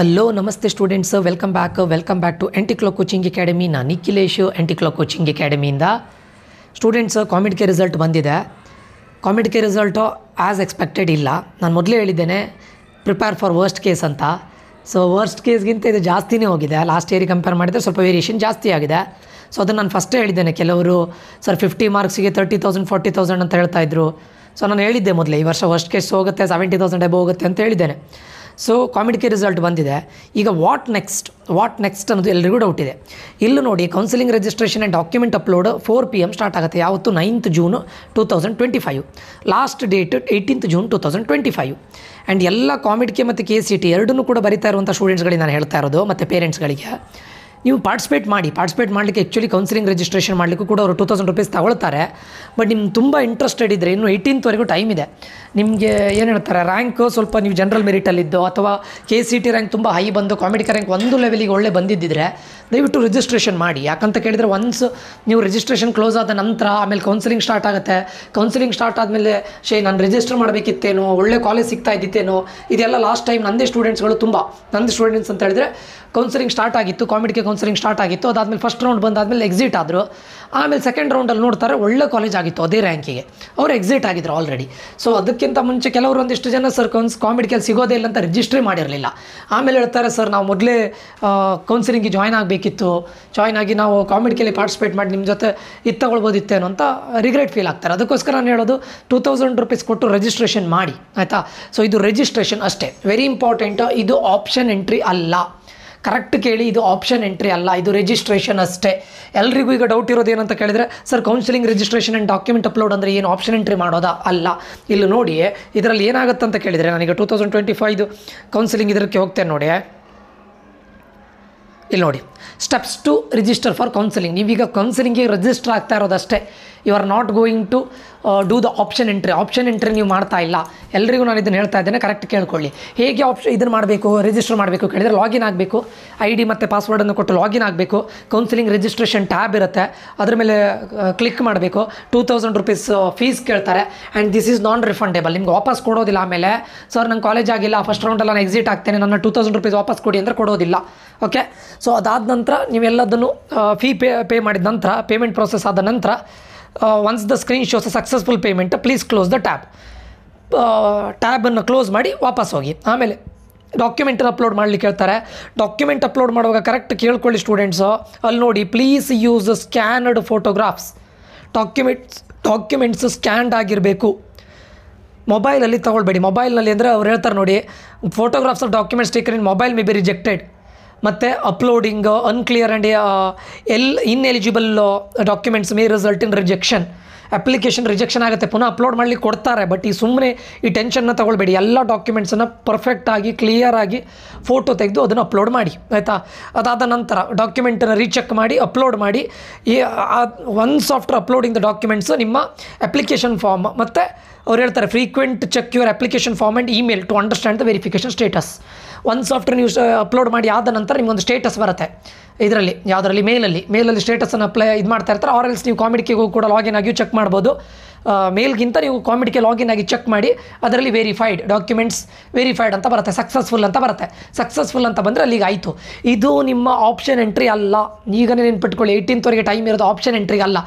Hello ನಮಸ್ತೆ students, welcome back to ಆಂಟಿಕ್ಲೋ coaching academy. ನಾನು ನಿಖಿಲೇಶ್, ಆಂಟಿಕ್ಲೋ ಕೋಚಿಂಗ್ ಅಕಾಡೆಮಿಯಿಂದ. ಸ್ಟೂಡೆಂಟ್ಸ್, ಕಾಮಿಡ್ ಕೆ ರಿಸಲ್ಟ್ ಬಂದಿದೆ. COMEDK result as expected ಇಲ್ಲ. ನಾನು ಮೊದಲೇ ಹೇಳಿದ್ದೇನೆ ಪ್ರಿಪೇರ್ ಫಾರ್ ವರ್ಸ್ಟ್ ಕೇಸ್ ಅಂತ. ಸೊ ವರ್ಸ್ಟ್ ಕೇಸ್ಗಿಂತ ಇದು ಜಾಸ್ತಿನೇ ಹೋಗಿದೆ. ಲಾಸ್ಟ್ ಇಯರಿಗೆ ಕಂಪೇರ್ ಮಾಡಿದರೆ ಸ್ವಲ್ಪ ವೇರಿಯೇಷನ್ ಜಾಸ್ತಿ ಆಗಿದೆ. ಸೊ ಅದನ್ನು ನಾನು ಫಸ್ಟೇ ಹೇಳಿದ್ದೇನೆ. ಕೆಲವರು ಸರ್ 50 ಮಾರ್ಕ್ಸಿಗೆ 30,000 40,000 ಅಂತ ಹೇಳ್ತಾಯಿದ್ರು. ಸೊ ನಾನು ಹೇಳಿದ್ದೆ ಮೊದಲೇ ಈ ವರ್ಷ ವರ್ಸ್ಟ್ ಕೇಸ್ ಹೋಗುತ್ತೆ, 70,000 ಎಬೋ ಹೋಗುತ್ತೆ ಅಂತ ಹೇಳಿದ್ದೇನೆ. ಸೊ ಕಾಮಿಡ್ ಕೆ ರಿಸಲ್ಟ್ ಬಂದಿದೆ. ಈಗ ವಾಟ್ ನೆಕ್ಸ್ಟ್ ಅನ್ನೋದು ಎಲ್ರಿಗೂ ಡೌಟ್ ಇದೆ. ಇಲ್ಲೂ ನೋಡಿ, counselling registration and document upload 4 PM start ಆಗುತ್ತೆ. ಯಾವತ್ತು 9th June 2025. Last date 18th June 2025. And ಎಲ್ಲ ಕಾಮಿಡ್ ಕೆ ಮತ್ತು KCT ಎರಡನ್ನೂ ಕೂಡ ಬರಿತಾ ಇರುವಂಥ ಸ್ಟೂಡೆಂಟ್ಸ್ಗಳಿಗೆ ನಾನು ಹೇಳ್ತಾ ಇರೋದು, ಮತ್ತು ಪೇರೆಂಟ್ಸ್ಗಳಿಗೆ, ನೀವು ಪಾರ್ಟಿಸಿಪೇಟ್ ಮಾಡಲಿಕ್ಕೆ ಆ್ಯಕ್ಚುಲಿ ಕೌನ್ಸಿಲಿಂಗ್ ರಿಜಿಸ್ಟ್ರೇಷನ್ ಮಾಡಲಿಕ್ಕೂ ಕೂಡ ಅವರು 2,000 ರೂಪೀಸ್ ತಗೊಳ್ತಾರೆ. ಬಟ್ ನಿಮ್ಗೆ ತುಂಬ ಇಂಟ್ರೆಸ್ಟೆಡ್ ಇದ್ದರೆ ಇನ್ನೂ 18th ಟೈಮ್ ಇದೆ. ನಿಮಗೆ ಏನು ಹೇಳ್ತಾರೆ, ರ್ಯಾಂಕ್ ಸ್ವಲ್ಪ ನೀವು ಜನರಲ್ ಮೆರಿಟಲ್ಲಿದ್ದೋ ಅಥವಾ KCT ರ್ಯಾಂಕ್ ತುಂಬ ಹೈ ಬಂದು ಕಾಮಿಡ್ ಕೆ ರ್ಯಾಂಕ್ ಒಂದು ಲೆವೆಲಿಗೆ ಒಳ್ಳೆ ಬಂದಿದ್ದಿದ್ರೆ ದಯವಿಟ್ಟು ರಿಜಿಸ್ಟ್ರೇಷನ್ ಮಾಡಿ. ಯಾಕಂತ ಕೇಳಿದರೆ ಒನ್ಸ್ ನೀವು ರಿಜಿಸ್ಟ್ರೇಷನ್ ಕ್ಲೋಸ್ ಆದ ನಂತರ ಆಮೇಲೆ ಕೌನ್ಸಿಲಿಂಗ್ ಸ್ಟಾರ್ಟ್ ಆಗುತ್ತೆ. ಕೌನ್ಸಿಲಿಂಗ್ ಸ್ಟಾರ್ಟ್ ಆದಮೇಲೆ ನಾನು ರಿಜಿಸ್ಟರ್ ಮಾಡಬೇಕಿತ್ತೇನೋ, ಒಳ್ಳೆ ಕಾಲೇಜ್ ಸಿಗ್ತಾ ಇದ್ದಿತ್ತೇನೋ, ಇದೆಲ್ಲ ಲಾಸ್ಟ್ ಟೈಮ್ ನಂದೇ ಸ್ಟೂಡೆಂಟ್ಸ್ಗಳು ನಂದು ಸ್ಟೂಡೆಂಟ್ಸ್ ಅಂತ ಹೇಳಿದರೆ ಕೌನ್ಸಿಲಿಂಗ್ ಸ್ಟಾರ್ಟ್ ಆಗಿತ್ತು, ಕಾಮಿಡ್ ಕೆ ಕೌನ್ಸಿಲಿಂಗ್ ಸ್ಟಾರ್ಟ್ ಆಗಿತ್ತು. ಅದಾದಮೇಲೆ ಫಸ್ಟ್ ರೌಂಡ್ ಬಂದಾದಮೇಲೆ ಎಕ್ಸಿಟ್ ಆದರು. ಆಮೇಲೆ ಸೆಕೆಂಡ್ ರೌಂಡಲ್ಲಿ ನೋಡ್ತಾರೆ ಒಳ್ಳೆ ಕಾಲೇಜ್ ಆಗಿತ್ತು ಅದೇ ರ್ಯಾಂಕಿಗೆ, ಅವರು ಎಕ್ಸಿಟ್ ಆಗಿದ್ರು ಆಲ್ರೆಡಿ. ಸೊ ಅದಕ್ಕಿಂತ ಮುಂಚೆ ಕೆಲವರು ಒಂದಿಷ್ಟು ಜನ ಸರ್ ಕಾಮಿಡ್ ಕೆಲ್ ಸಿಗೋದೇ ಇಲ್ಲ ಅಂತ ರಿಜಿಸ್ಟ್ರೇ ಮಾಡಿರಲಿಲ್ಲ. ಆಮೇಲೆ ಹೇಳ್ತಾರೆ ಸರ್ ನಾವು ಮೊದಲೇ ಕೌನ್ಸಿಲಿಂಗಿಗೆ ಜಾಯ್ನ್ ಆಗಿ ನಾವು ಕಾಮಿಡ್ ಕೆಲಿ ಪಾರ್ಟಿಸಿಪೇಟ್ ಮಾಡಿ ನಿಮ್ಮ ಜೊತೆ ತಗೊಳ್ಬೋದಿತ್ತೇನೋ ಅಂತ ರಿಗ್ರೆಟ್ ಫೀಲ್ ಆಗ್ತಾರೆ. ಅದಕ್ಕೋಸ್ಕರ ನಾನು ಹೇಳೋದು 2,000 ರೂಪೀಸ್ ಕೊಟ್ಟು ರಿಜಿಸ್ಟ್ರೇಷನ್ ಮಾಡಿ, ಆಯಿತಾ. ಸೊ ಇದು ರಿಜಿಸ್ಟ್ರೇಷನ್ ಅಷ್ಟೇ, ವೆರಿ ಇಂಪಾರ್ಟೆಂಟ್. ಇದು ಆಪ್ಷನ್ ಎಂಟ್ರಿ ಅಲ್ಲ, ಕರೆಕ್ಟ್ ಕೇಳಿ, ಇದು ಆಪ್ಷನ್ ಎಂಟ್ರಿ ಅಲ್ಲ, ಇದು ರಿಜಿಸ್ಟ್ರೇಷನ್ ಅಷ್ಟೇ. ಎಲ್ರಿಗೂ ಈಗ ಡೌಟ್ ಇರೋದು ಏನಂತ ಕೇಳಿದರೆ, sir counselling registration and document upload ಅಂದರೆ ಏನು, ಆಪ್ಷನ್ ಎಂಟ್ರಿ ಮಾಡೋದಾ? ಅಲ್ಲ. ಇಲ್ಲಿ ನೋಡಿ, ಇದರಲ್ಲಿ ಏನಾಗುತ್ತೆ ಅಂತ ಕೇಳಿದರೆ, ನಾನೀಗ 2025 ಕೌನ್ಸಿಲಿಂಗ್ ಇದಕ್ಕೆ ಹೋಗ್ತೇನೆ ನೋಡಿ. ಇಲ್ಲಿ ನೋಡಿ, steps to register for counselling. ನೀವೀಗ ಕೌನ್ಸಿಲಿಂಗಿಗೆ ರಿಜಿಸ್ಟರ್ ಆಗ್ತಾ ಇರೋದಷ್ಟೇ. You are not going to do the option entry ನೀವು ಮಾಡ್ತಾ ಇಲ್ಲ. ಎಲ್ರಿಗೂ ನಾನು ಇದನ್ನು ಹೇಳ್ತಾ ಇದ್ದೇನೆ, ಕರೆಕ್ಟ್ ಕೇಳ್ಕೊಳ್ಳಿ. ಹೇಗೆ ಇದನ್ನು ಮಾಡಬೇಕು, ರಿಜಿಸ್ಟರ್ ಮಾಡಬೇಕು ಕೇಳಿದರೆ ಲಾಗಿನ್ ಆಗಬೇಕು. ID ಮತ್ತು ಪಾಸ್ವರ್ಡನ್ನು ಕೊಟ್ಟು ಲಾಗಿನ್ ಆಗಬೇಕು. ಕೌನ್ಸಿಲಿಂಗ್ ರಿಜಿಸ್ಟ್ರೇಷನ್ ಟ್ಯಾಬ್ ಇರುತ್ತೆ, ಅದ್ರ ಮೇಲೆ ಕ್ಲಿಕ್ ಮಾಡಬೇಕು. 2,000 ರೂಪೀಸ್ ಫೀಸ್ ಕೇಳ್ತಾರೆ. And this is non refundable, ನಿಮ್ಗೆ ವಾಪಸ್ ಕೊಡೋದಿಲ್ಲ. ಆಮೇಲೆ ಸರ್ ನಂಗೆ ಕಾಲೇಜ್ ಆಗಿಲ್ಲ, ಫಸ್ಟ್ ರೌಂಡಲ್ಲಿ ನಾನು ಎಕ್ಸಿಟ್ ಆಗ್ತೇನೆ, ನನ್ನ 2,000 ರೂಪೀಸ್ ವಾಪಸ್ ಕೊಡಿ ಅಂದರೆ ಕೊಡೋದಿಲ್ಲ. ಓಕೆ. ಸೊ ಅದಾದ ನಂತರ ನೀವೆಲ್ಲದನ್ನು ಫೀ ಪೇ ಮಾಡಿದ ನಂತರ, ಪೇಮೆಂಟ್ ಪ್ರೋಸೆಸ್ ಆದ ನಂತರ, once the screen shows successful payment, please close the ಟ್ಯಾಬನ್ನು ಕ್ಲೋಸ್ ಮಾಡಿ ವಾಪಸ್ ಹೋಗಿ. ಆಮೇಲೆ ಡಾಕ್ಯುಮೆಂಟನ್ನು ಅಪ್ಲೋಡ್ ಮಾಡಲಿಕ್ಕೆ ಹೇಳ್ತಾರೆ. ಡಾಕ್ಯುಮೆಂಟ್ ಅಪ್ಲೋಡ್ ಮಾಡುವಾಗ ಕರೆಕ್ಟ್ ಕೇಳ್ಕೊಳ್ಳಿ ಸ್ಟೂಡೆಂಟ್ಸು. ಅಲ್ಲಿ ನೋಡಿ, please use scanned photographs. Documents scanned ಆಗಿರಬೇಕು. ಮೊಬೈಲಲ್ಲಿ ತೊಗೊಳ್ಬೇಡಿ. ಮೊಬೈಲ್ನಲ್ಲಿ ಅಂದರೆ ಅವ್ರು ಹೇಳ್ತಾರೆ ನೋಡಿ, photographs of documents taken in mobile may be rejected. ಮತ್ತು uploading unclear and ineligible documents may result in rejection. Application rejection ಆಗುತ್ತೆ, ಪುನಃ ಅಪ್ಲೋಡ್ ಮಾಡಲಿಕ್ಕೆ ಕೊಡ್ತಾರೆ. ಬಟ್ ಈ ಸುಮ್ಮನೆ ಈ ಟೆನ್ಷನ್ನ ತೊಗೊಳ್ಬೇಡಿ. ಎಲ್ಲ ಡಾಕ್ಯುಮೆಂಟ್ಸನ್ನು ಪರ್ಫೆಕ್ಟಾಗಿ ಕ್ಲಿಯರಾಗಿ ಫೋಟೋ ತೆಗೆದು ಅದನ್ನು ಅಪ್ಲೋಡ್ ಮಾಡಿ, ಆಯಿತಾ. ಅದಾದ ನಂತರ ಡಾಕ್ಯುಮೆಂಟನ್ನು ರೀಚೆಕ್ ಮಾಡಿ ಅಪ್ಲೋಡ್ ಮಾಡಿ. Once after uploading the documents ನಿಮ್ಮ ಅಪ್ಲಿಕೇಶನ್ ಫಾರ್ಮ್, ಮತ್ತು ಅವ್ರು ಹೇಳ್ತಾರೆ frequent check your application form and email to understand the verification status. Once after ನೀವು ಅಪ್ಲೋಡ್ ಮಾಡಿ ಆದ ನಂತರ ನಿಮಗೊಂದು ಸ್ಟೇಟಸ್ ಬರುತ್ತೆ ಇದರಲ್ಲಿ, ಯಾವುದರಲ್ಲಿ, ಮೇಲಲ್ಲಿ ಸ್ಟೇಟಸನ್ನು ಮಾಡ್ತಾ ಇರ್ತಾರೆ. ಆರ್ ಎಲ್ಸ್ ನೀವು ಕಾಮಿಡ್ ಕೆಗೂ ಕೂಡ ಲಾಗಿನ್ ಆಗಿ ಚೆಕ್ ಮಾಡ್ಬೋದು. ಮೇಲ್ಗಿಂತ ನೀವು ಕಾಮಿಡ್ ಕೆ ಲಾಗಿನ್ ಆಗಿ ಚೆಕ್ ಮಾಡಿ, ಅದರಲ್ಲಿ ಡಾಕ್ಯುಮೆಂಟ್ಸ್ ವೆರಿಫೈಡ್ ಅಂತ ಬರುತ್ತೆ, ಸಕ್ಸಸ್ಫುಲ್ ಅಂತ ಬರುತ್ತೆ. ಸಕ್ಸಸ್ಫುಲ್ ಅಂತ ಬಂದರೆ ಅಲ್ಲಿಗೆ ಆಯಿತು. ಇದು ನಿಮ್ಮ ಆಪ್ಷನ್ ಎಂಟ್ರಿ ಅಲ್ಲ. ಈಗನೇ ನೆನ್ಪಿಟ್ಕೊಳ್ಳಿ, 18th ಟೈಮ್ ಇರೋದು ಆಪ್ಷನ್ ಎಂಟ್ರಿಗೆ ಅಲ್ಲ.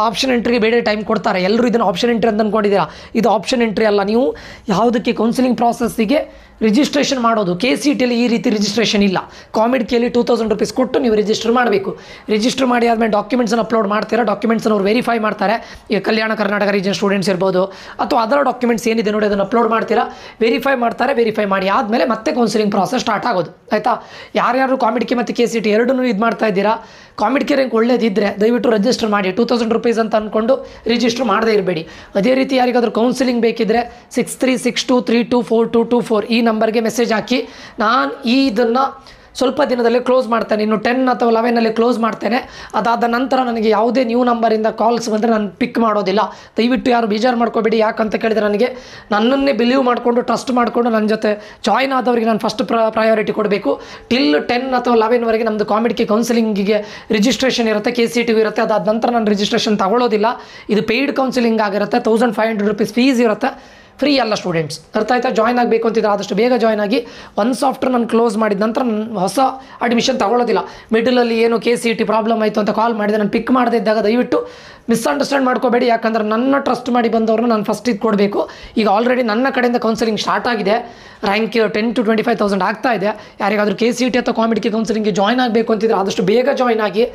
ಆಪ್ಷನ್ ಎಂಟ್ರಿಗೆ ಬೇರೆ ಟೈಮ್ ಕೊಡ್ತಾರೆ. ಎಲ್ಲರೂ ಇದನ್ನು ಆಪ್ಷನ್ ಎಂಟ್ರಿ ಅಂತ ಅಂದ್ಕೊಂಡಿದ್ದೀರಾ. ಇದು ಆಪ್ಷನ್ ಎಂಟ್ರಿ ಅಲ್ಲ. ನೀವು ಯಾವುದಕ್ಕೆ ಕೌನ್ಸಿಲಿಂಗ್ ಪ್ರಾಸೆಸ್ಸಿಗೆ ರಿಜಿಸ್ಟ್ರೇಷನ್ ಮಾಡೋದು. KCTಯಲ್ಲಿ ಈ ರೀತಿ ರಿಜಿಸ್ಟ್ರೇಷನ್ ಇಲ್ಲ. ಕಾಮಿಡ್ ಕೆಲಿ 2,000 ರೂಪೀಸ್ ಕೊಟ್ಟು ನೀವು ರಿಜಿಸ್ಟರ್ ಮಾಡಬೇಕು. ರಿಜಿಸ್ಟರ್ ಮಾಡಿ ಆದಮೇಲೆ ಡಾಕ್ಯುಮೆಂಟ್ಸನ್ನು ಅಪ್ಲೋಡ್ ಮಾಡ್ತೀರಾ. ಡಾಕ್ಯುಮೆಂಟ್ಸನ್ನು ಅವ್ರು ವೆರಿಫೈ ಮಾಡ್ತಾರೆ. ಈಗ ಕಲ್ಯಾಣ ಕರ್ನಾಟಕ ರೀಜನ್ ಸ್ಟೂಡೆಂಟ್ಸ್ ಇರ್ಬೋದು, ಅಥವಾ ಅದರ ಡಾಕ್ಯುಮೆಂಟ್ಸ್ ಏನಿದೆ ನೋಡಿ ಅದನ್ನು ಅಪ್ಲೋಡ್ ಮಾಡ್ತೀರಾ. ವೆರಿಫೈ ಮಾಡಿ ಆದಮೇಲೆ ಮತ್ತೆ ಕೌನ್ಸಿಲಿಂಗ್ ಪ್ರಾಸೆಸ್ ಸ್ಟಾರ್ಟ್ ಆಗೋದು, ಆಯಿತಾ. ಯಾರ್ಯಾರು ಕಾಮಿಡ್ ಕೆ ಮತ್ತು KCT ಎರಡನ್ನೂ ಇದು ಮಾಡ್ತಾ ಇದ್ದೀರಾ, ಕಾಮಿಡ್ ಕೆ ರ್ಯಾಂಕ್ ಒಳ್ಳೇದಿದ್ದರೆ ದಯವಿಟ್ಟು ರಿಜಿಸ್ಟರ್ ಮಾಡಿ. 2,000 ರೂಪೀಸ್ ಅಂತ ಅಂದ್ಕೊಂಡು ರಿಜಿಸ್ಟರ್ ಮಾಡದೇ ಇರಬೇಡಿ. ಅದೇ ರೀತಿ ಯಾರಿಗಾದ್ರೂ ಕೌನ್ಸಿಲಿಂಗ್ ಬೇಕಿದ್ದರೆ 6362324224 ಈ ನಂಬರ್ಗೆ ಮೆಸೇಜ್ ಹಾಕಿ. ನಾನು ಇದನ್ನು ಸ್ವಲ್ಪ ದಿನದಲ್ಲೇ ಕ್ಲೋಸ್ ಮಾಡ್ತೇನೆ, ಇನ್ನು 10 ಅಥವಾ 11ನಲ್ಲಿ ಕ್ಲೋಸ್ ಮಾಡ್ತೇನೆ. ಅದಾದ ನಂತರ ನನಗೆ ಯಾವುದೇ ನ್ಯೂ ನಂಬರಿಂದ ಕಾಲ್ಸ್ ಬಂದರೆ ನಾನು ಪಿಕ್ ಮಾಡೋದಿಲ್ಲ. ದಯವಿಟ್ಟು ಯಾರು ಬೇಜಾರು ಮಾಡ್ಕೋಬೇಡಿ. ಯಾಕಂತ ಕೇಳಿದರೆ ನನಗೆ ನನ್ನನ್ನೇ ಬಿಲೀವ್ ಮಾಡಿಕೊಂಡು ಟ್ರಸ್ಟ್ ಮಾಡಿಕೊಂಡು ನನ್ನ ಜೊತೆ ಜಾಯ್ನ್ ಆದವರಿಗೆ ನಾನು ಫಸ್ಟ್ ಪ್ರಯಾರಿಟಿ ಕೊಡಬೇಕು. ಟಿಲ್ 10 ಅಥವಾ 11ವರೆಗೆ ನಮ್ಮದು ಕಾಮಿಡ್ ಕೆ ಕೌನ್ಸಿಲಿಂಗಿಗೆ ರಿಜಿಸ್ಟ್ರೇಷನ್ ಇರುತ್ತೆ, KCT ಇರುತ್ತೆ. ಅದಾದ ನಂತರ ನಾನು ರಿಜಿಸ್ಟ್ರೇಷನ್ ತಗೊಳ್ಳೋದಿಲ್ಲ. ಇದು ಪೇಯ್ಡ್ ಕೌನ್ಸಿಲಿಂಗ್ ಆಗಿರುತ್ತೆ. 1,500 ರೂಪೀಸ್ ಫೀಸ್ ಇರುತ್ತೆ. ಫ್ರೀ ಅಲ್ಲ ಸ್ಟೂಡೆಂಟ್ಸ್, ಅರ್ಥ ಆಯ್ತಾ? ಜಾಯ್ನ್ ಆಗಬೇಕು ಅಂತಿದ್ರೆ ಆದಷ್ಟು ಬೇಗ ಜಾಯ್ನ್ ಆಗಿ. ಒನ್ಸ್ ಆಫ್ಟರ್ ನಾನು ಕ್ಲೋಸ್ ಮಾಡಿದ ನಂತರ ನಾನು ಹೊಸ ಅಡ್ಮಿಷನ್ ತೊಗೊಳ್ಳೋದಿಲ್ಲ. ಮಿಡಲಲ್ಲಿ ಏನು KCET ಪ್ರಾಬ್ಲಮ್ ಆಯಿತು ಅಂತ ಕಾಲ್ ಮಾಡಿದೆ, ನಾನು ಪಿಕ್ ಮಾಡದೇ ಇದ್ದಾಗ ದಯವಿಟ್ಟು ಮಿಸ್ಅಂಡರ್ಸ್ಟ್ಯಾಂಡ್ ಮಾಡ್ಕೋಬೇಡಿ. ಯಾಕಂದ್ರೆ ನನ್ನ ಟ್ರಸ್ಟ್ ಮಾಡಿ ಬಂದವ್ರನ್ನ ನಾನು ಫಸ್ಟ್ ಇದು ಕೊಡಬೇಕು. ಈಗ ಆಲ್ರೆಡಿ ನನ್ನ ಕಡೆಯಿಂದ ಕೌನ್ಸಿಲಿಂಗ್ ಸ್ಟಾರ್ಟ್ ಆಗಿದೆ. ರ್ಯಾಂಕ್ 10,000 to 25,000 ಆಗ್ತಾ ಇದೆ. ಯಾರಿಗಾದರೂ KCET ಅಥವಾ ಕಾಂಪಿಟೇಟಿವ್ ಕೌನ್ಸಿಲಿಂಗ್ಗೆ ಜಾಯ್ನ್ ಆಗಬೇಕು ಅಂತಿದ್ರೆ ಆದಷ್ಟು ಬೇಗ ಜಾಯ್ನ್ ಆಗಿ.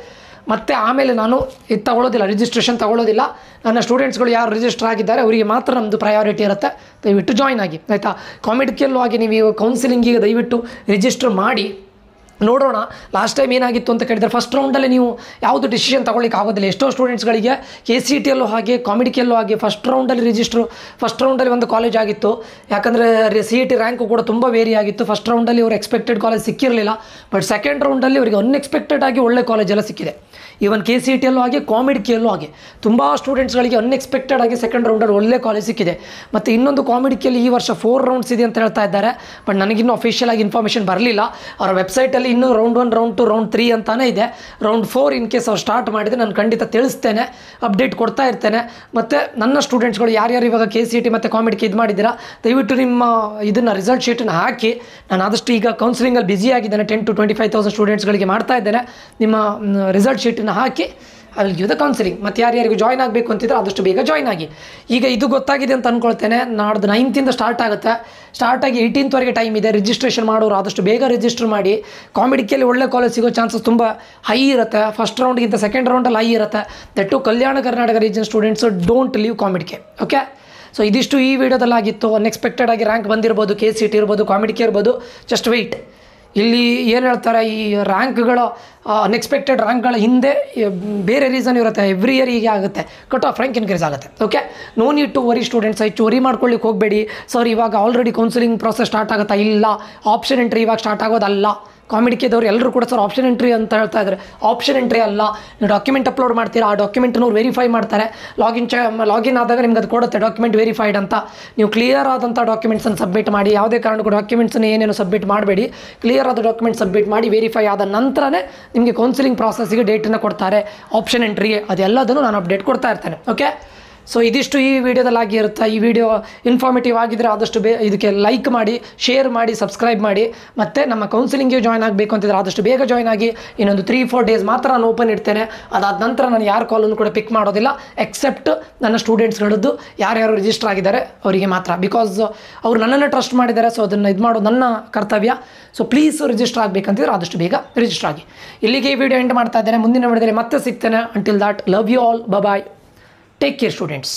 ಮತ್ತು ಆಮೇಲೆ ನಾನು ಇದು ತಗೊಳ್ಳೋದಿಲ್ಲ, ರಿಜಿಸ್ಟ್ರೇಷನ್ ತಗೊಳ್ಳೋದಿಲ್ಲ. ನನ್ನ ಸ್ಟೂಡೆಂಟ್ಸ್ಗಳು ಯಾರು ರಿಜಿಸ್ಟರ್ ಆಗಿದ್ದಾರೆ ಅವರಿಗೆ ಮಾತ್ರ ನಮ್ಮದು ಪ್ರಯಾರಿಟಿ ಇರುತ್ತೆ. ದಯವಿಟ್ಟು ಜಾಯ್ನ್ ಆಗಿ, ಆಯಿತಾ? ಕಾಂಪಿಟೇಟಿವ್ ಆಗಿ ನೀವು ಕೌನ್ಸಿಲಿಂಗಿಗೆ ದಯವಿಟ್ಟು ರಿಜಿಸ್ಟರ್ ಮಾಡಿ. ನೋಡೋಣ ಲಾಸ್ಟ್ ಟೈಮ್ ಏನಾಗಿತ್ತು ಅಂತ ಕೇಳಿದರೆ ಫಸ್ಟ್ ರೌಂಡಲ್ಲಿ ನೀವು ಯಾವುದು ಡಿಸಿಷನ್ ತೊಗೊಳ್ಳಿಕ್ಕೆ ಆಗೋದಿಲ್ಲ. ಎಷ್ಟೋ ಸ್ಟೂಡೆಂಟ್ಸ್ಗಳಿಗೆ KCETಯಲ್ಲೂ ಹಾಗೆ ಕಾಮಿಡಿಕೆಯಲ್ಲೂ ಹಾಗೆ ಫಸ್ಟ್ ರೌಂಡಲ್ಲಿ ಒಂದು ಕಾಲೇಜ್ ಆಗಿತ್ತು. ಯಾಕಂದರೆ CET ರ್ಯಾಂಕು ಕೂಡ ತುಂಬ ವೇರಿ ಆಗಿತ್ತು. ಫಸ್ಟ್ ರೌಂಡಲ್ಲಿ ಅವ್ರು ಎಕ್ಸ್ಪೆಕ್ಟೆಡ್ ಕಾಲೇಜ್ ಸಿಕ್ಕಿರಲಿಲ್ಲ. ಬಟ್ ಸೆಕೆಂಡ್ ರೌಂಡಲ್ಲಿ ಅವರಿಗೆ ಅನ್ಎಕ್ಸ್ಪೆಕ್ಟೆಡ್ ಆಗಿ ಒಳ್ಳೆ ಕಾಲೇಜೆಲ್ಲ ಸಿಕ್ಕಿದೆ. ಈವನ್ KCETಯಲ್ಲೂ ಹಾಗೆ ಕಾಮಿಡಿಕೆಯಲ್ಲೂ ಹಾಗೆ ತುಂಬ ಸ್ಟೂಡೆಂಟ್ಸ್ಗಳಿಗೆ ಅನ್ಎಕ್ಸ್ಪೆಕ್ಟೆಡ್ ಆಗಿ ಸೆಕೆಂಡ್ ರೌಂಡಲ್ಲಿ ಒಳ್ಳೆ ಕಾಲೇಜ್ ಸಿಕ್ಕಿದೆ. ಮತ್ತು ಇನ್ನೊಂದು ಕಾಮಿಡಿಕೆಯಲ್ಲಿ ಈ ವರ್ಷ 4 ರೌಂಡ್ಸ್ ಇದೆ ಅಂತ ಹೇಳ್ತಾ ಇದ್ದಾರೆ. ಬಟ್ ನನಗಿನ್ನೂ ಅಫಿಷಿಯಲ್ ಆಗಿ ಇನ್ಫಾರ್ಮೇಷನ್ ಬರಲಿಲ್ಲ. ಅವರ ವೆಬ್ಸೈಟಲ್ಲಿ ಇನ್ನೂ ರೌಂಡ್ 1, ರೌಂಡ್ 2, ರೌಂಡ್ 3 ಅಂತಾನೆ ಇದೆ. ರೌಂಡ್ 4 ಇನ್ ಕೇಸ್ ಅವ್ರು ಸ್ಟಾರ್ಟ್ ಮಾಡಿದರೆ ನಾನು ಖಂಡಿತ ತಿಳಿಸ್ತೇನೆ, ಅಪ್ಡೇಟ್ ಕೊಡ್ತಾ ಇರ್ತೇನೆ. ಮತ್ತು ನನ್ನ ಸ್ಟೂಡೆಂಟ್ಸ್ಗಳು ಯಾರ್ಯಾರು ಇವಾಗ KCET ಮತ್ತು ಕಾಮಿಡಿಕೆ ಇದು ಮಾಡಿದ್ದೀರಾ ದಯವಿಟ್ಟು ನಿಮ್ಮ ಇದನ್ನು ರಿಸಲ್ಟ್ ಶೀಟನ್ನು ಹಾಕಿ. ನಾನು ಆದಷ್ಟು ಈಗ ಕೌನ್ಸಿಲಿಂಗಲ್ಲಿ ಬ್ಯುಸಿ ಆಗಿದ್ದೇನೆ. 10,000 to 25,000 ಸ್ಟೂಡೆಂಟ್ಸ್ಗಳಿಗೆ ಮಾಡ್ತಾ ಇದ್ದೇನೆ. ನಿಮ್ಮ ರಿಸಲ್ಟ್ ಶೀಟನ್ನು ಹಾಕಿ I will give the counselling. ಮತ್ತು ಯಾರ್ಯಾರಿಗೂ ಜಾಯ್ನ್ ಆಗಬೇಕು ಅಂತಿದ್ರೆ ಆದಷ್ಟು ಬೇಗ ಜಾಯ್ನ್ ಆಗಿ. ಈಗ ಇದು ಗೊತ್ತಾಗಿದೆ ಅಂತ ಅಂದ್ಕೊಳ್ತೇನೆ. ನಾಡ್ದು 9th ಸ್ಟಾರ್ಟ್ ಆಗುತ್ತೆ. ಸ್ಟಾರ್ಟ್ ಆಗಿ 18th ಟೈಮ್ ಇದೆ. ರಿಜಿಸ್ಟ್ರೇಷನ್ ಮಾಡೋರು ಆದಷ್ಟು ಬೇಗ ರಿಜಿಸ್ಟರ್ ಮಾಡಿ. ಕಾಮಿಡಿಕೆಯಲ್ಲಿ ಒಳ್ಳೆ ಕಾಲೇಜ್ ಸಿಗೋ ಚಾನ್ಸಸ್ ತುಂಬ ಹೈ ಇರುತ್ತೆ. ಫಸ್ಟ್ ರೌಂಡ್ಗಿಂತ ಸೆಕೆಂಡ್ ರೌಂಡಲ್ಲಿ ಹೈ ಇರುತ್ತೆ. That Kalyana Karnataka region students don't leave ಕಾಮಿಡಿಕೆ. ಓಕೆ, ಸೊ ಇದಿಷ್ಟು ಈ ವಿಡಿಯೋದಲ್ಲಾಗಿತ್ತು. ಅನ್ಎಕ್ಸ್ಪೆಕ್ಟೆಡ್ ಆಗಿ ರ್ಯಾಂಕ್ ಬಂದಿರ್ಬೋದು, KCET ಇರ್ಬೋದು, ಕಾಮಿಡಿಕೆ ಇರ್ಬೋದು. Just wait. ಇಲ್ಲಿ ಏನು ಹೇಳ್ತಾರೆ, ಈ ರ್ಯಾಂಕ್ಗಳ ಅನ್ಎಕ್ಸ್ಪೆಕ್ಟೆಡ್ ರ್ಯಾಂಕ್ಗಳ ಹಿಂದೆ ಬೇರೆ ರೀಸನ್ ಇರುತ್ತೆ. ಎವ್ರಿ ಇಯರ್ ಹೀಗೆ ಆಗುತ್ತೆ, ಕಟ್ ಆಫ್ ರ್ಯಾಂಕ್ ಇನ್ಕ್ರೀಸ್ ಆಗುತ್ತೆ. Okay, no need to worry students. ಹೆಚ್ಚು ವರಿ ಮಾಡ್ಕೊಳ್ಳಿಕ್ಕೆ ಹೋಗಬೇಡಿ. ಸರ್ ಇವಾಗ ಆಲ್ರೆಡಿ ಕೌನ್ಸಿಲಿಂಗ್ ಪ್ರಾಸೆಸ್ ಸ್ಟಾರ್ಟ್ ಆಗುತ್ತಾ? ಇಲ್ಲ, ಆಪ್ಷನ್ ಎಂಟ್ರಿ ಇವಾಗ ಸ್ಟಾರ್ಟ್ ಆಗೋದಲ್ಲ. ಕಾಮಿಡಿಕೆದವ್ರು ಎಲ್ಲರೂ ಕೂಡ ಸರ್ ಆಪ್ಷನ್ ಎಂಟ್ರಿ ಅಂತ ಹೇಳ್ತಾ ಇದ್ದಾರೆ. ಆಪ್ಷನ್ ಎಂಟ್ರಿ ಅಲ್ಲ. ನೀವು ಡಾಕ್ಯುಮೆಂಟ್ ಅಪ್ಲೋಡ್ ಮಾಡ್ತೀರಾ, ಆ ಡಾಕ್ಯುಮೆಂಟ್ನವ್ರು ವೆರಿಫೈ ಮಾಡ್ತಾರೆ. ಲಾಗಿನ್ ಆದಾಗ ನಿಮ್ಗೆ ಅದು ಕೊಡುತ್ತೆ ಡಾಕ್ಯುಮೆಂಟ್ ವೆರಿಫೈಡ್ ಅಂತ. ನೀವು ಕ್ಲಿಯರ್ ಆದಂಥ ಡಾಕ್ಯುಮೆಂಟ್ಸನ್ನು ಸಬ್ಮಿಟ್ ಮಾಡಿ. ಯಾವುದೇ ಕಾರಣಕ್ಕೂ ಡಾಕ್ಯುಮೆಂಟ್ಸನ್ನು ಏನೇನು ಸಬ್ಮಿಟ್ ಮಾಡಬೇಡಿ. ಕ್ಲಿಯರ್ ಆದ ಡಾಕ್ಯುಮೆಂಟ್ ಸಬ್ಮಿಟ್ ಮಾಡಿ ವೆರಿಫೈ ಆದ ನಂತರನೇ ನಿಮಗೆ ಕೌನ್ಸಿಲಿಂಗ್ ಪ್ರಾಸೆಸ್ಸಿಗೆ ಡೇಟನ್ನು ಕೊಡ್ತಾರೆ. ಆಪ್ಷನ್ ಎಂಟ್ರಿಗೆ ಅದೆಲ್ಲದನ್ನು ನಾನು ಅಪ್ಡೇಟ್ ಕೊಡ್ತಾ ಇರ್ತೇನೆ. ಓಕೆ, ಸೊ ಇದಿಷ್ಟು ಈ ವಿಡಿಯೋದಲ್ಲಾಗಿರುತ್ತೆ. ಈ ವಿಡಿಯೋ ಇನ್ಫಾರ್ಮೇಟಿವ್ ಆಗಿದ್ದರೆ ಆದಷ್ಟು ಇದಕ್ಕೆ ಲೈಕ್ ಮಾಡಿ, ಶೇರ್ ಮಾಡಿ, ಸಬ್ಸ್ಕ್ರೈಬ್ ಮಾಡಿ. ಮತ್ತು ನಮ್ಮ ಕೌನ್ಸಿಲಿಂಗ್ಗೆ ಜಾಯ್ನ್ ಆಗಬೇಕು ಅಂತಿದ್ರೆ ಆದಷ್ಟು ಬೇಗ ಜಾಯ್ನ್ ಆಗಿ. ಇನ್ನೊಂದು 3-4 ಡೇಸ್ ಮಾತ್ರ ನಾನು ಓಪನ್ ಇಡ್ತೇನೆ. ಅದಾದ ನಂತರ ನಾನು ಯಾರ ಕಾಲನ್ನು ಕೂಡ ಪಿಕ್ ಮಾಡೋದಿಲ್ಲ, ಎಕ್ಸೆಪ್ಟ್ ನನ್ನ ಸ್ಟೂಡೆಂಟ್ಸ್ಗಳದ್ದು ಯಾರ್ಯಾರು ರಿಜಿಸ್ಟರ್ ಆಗಿದ್ದಾರೆ ಅವರಿಗೆ ಮಾತ್ರ. ಬಿಕಾಸ್ ಅವರು ನನ್ನನ್ನು ಟ್ರಸ್ಟ್ ಮಾಡಿದ್ದಾರೆ. ಸೊ ಅದನ್ನು ಇದು ಮಾಡೋದು ನನ್ನ ಕರ್ತವ್ಯ. ಸೊ ಪ್ಲೀಸ್ ರಿಜಿಸ್ಟರ್ ಆಗಬೇಕಂತಿದ್ರೆ ಆದಷ್ಟು ಬೇಗ ರಿಜಿಸ್ಟರ್ ಆಗಿ. ಇಲ್ಲಿಗೆ ಈ ವಿಡಿಯೋ ಎಂಡ್ ಮಾಡ್ತಾ ಇದ್ದೇನೆ. ಮುಂದಿನ ವಿಡಿಯೋದಲ್ಲಿ ಮತ್ತೆ ಸಿಗ್ತೇನೆ. Until that, love you all, bye. Take care, students.